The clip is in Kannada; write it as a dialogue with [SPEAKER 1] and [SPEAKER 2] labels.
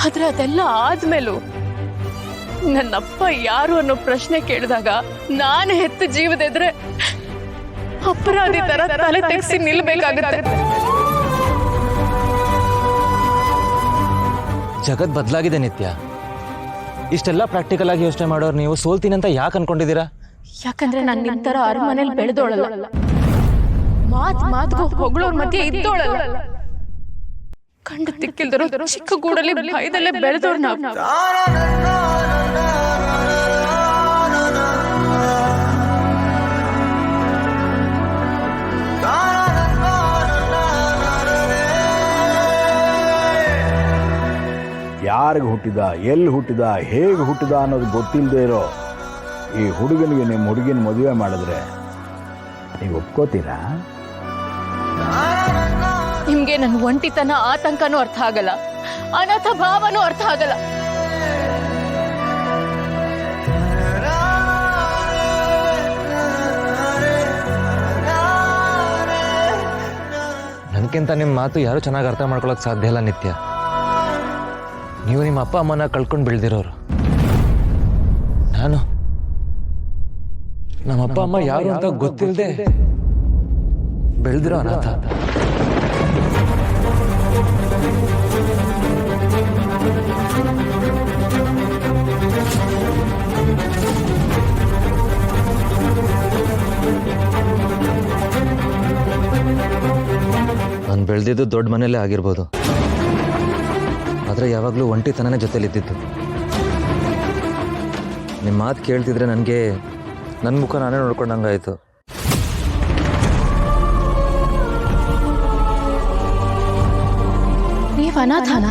[SPEAKER 1] ಆದ್ರೆ ಅದೆಲ್ಲ ಆದ್ಮೇಲೂ ನನ್ನಪ್ಪ ಯಾರು ಅನ್ನೋ ಪ್ರಶ್ನೆ ಕೇಳಿದಾಗ ನಾನು ಹೆತ್ತ ಜೀವದೆದ್ರೆ ಅಪರಾಧಿ ತರ ತಲೆ ತೆಗೆಸಿ ನಿಲ್ಬೇಕಾಗುತ್ತೆ.
[SPEAKER 2] ಜಗತ್ ಬದಲಾಗಿದೆ ನಿತ್ಯ. ಇಷ್ಟೆಲ್ಲ ಪ್ರಾಕ್ಟಿಕಲ್ ಆಗಿ ಯೋಚನೆ ಮಾಡೋರು ನೀವು ಸೋಲ್ತೀನಿ ಅಂತ ಯಾಕೆ ಅನ್ಕೊಂಡಿದ್ದೀರಾ?
[SPEAKER 1] ಯಾಕಂದ್ರೆ ನಾನು ನಿಮ್ ತರ ಅರಮನೆಯಲ್ಲಿ ಬೆಳೆದೋಳಲ್ಲ, ಮಾತ್ಗೂ ಹೊಗಳೋರ್ ಮಧ್ಯೆ ಇದ್ದೋಳಲ್ಲ, ಕಂಡು ತಿಕ್ಕಿಲ್ದರು ಚಿಕ್ಕ ಗೂಡಲ್ಲಿ ಭಯದಲ್ಲೇ ಬೆಳೆದೋರ್ ನಾವು.
[SPEAKER 3] ಯಾರಿಗೆ ಹುಟ್ಟಿದ, ಎಲ್ಲಿ ಹುಟ್ಟಿದ, ಹೇಗೆ ಹುಟ್ಟಿದ ಅನ್ನೋದು ಗೊತ್ತಿಲ್ಲದೆ ಇರೋ ಈ ಹುಡುಗನಿಗೆ ನಿಮ್ಮ ಹುಡುಗಿನ ಮದುವೆ ಮಾಡಿದ್ರೆ ನೀವು ಒಪ್ಕೋತೀರಾ?
[SPEAKER 1] ನಿಮ್ಗೆ ನನ್ನ ಒಂಟಿತನ ಆತಂಕನೂ ಅರ್ಥ ಆಗಲ್ಲ, ಅನಾಥ ಭಾವನೂ ಅರ್ಥ ಆಗಲ್ಲ.
[SPEAKER 2] ನನಗಿಂತ ನಿಮ್ಮ ಮಾತು ಯಾರು ಚೆನ್ನಾಗಿ ಅರ್ಥ ಮಾಡ್ಕೊಳಕ್ ಸಾಧ್ಯ ಇಲ್ಲ ನಿತ್ಯ. ನೀವು ನಿಮ್ಮ ಅಪ್ಪ ಅಮ್ಮನ ಕಳ್ಕೊಂಡು ಬೆಳೆದಿರೋರು. ನಾನು ನಮ್ಮ ಅಪ್ಪ ಅಮ್ಮ ಯಾರು ಅಂತ ಗೊತ್ತಿಲ್ಲದೆ ಬೆಳೆದಿರೋ ಅನಾಥ. ನಾನು ಬೆಳೆದಿದ್ದು ದೊಡ್ಡ ಮನೆಯಲ್ಲೇ ಆಗಿರ್ಬೋದು, ಆದರೆ ಯಾವಾಗಲೂ ಒಂಟಿತನನೇ ಜೊತೆಲಿದ್ದಿದ್ದು. ನಿಮ್ಮ ಮಾತು ಕೇಳ್ತಿದ್ರೆ ನನಗೆ ನನ್ನ ಮುಖ ನಾನೇ ನೋಡ್ಕೊಂಡಂಗಾಯ್ತು.
[SPEAKER 1] ನೀವು ಅನಾಥನ?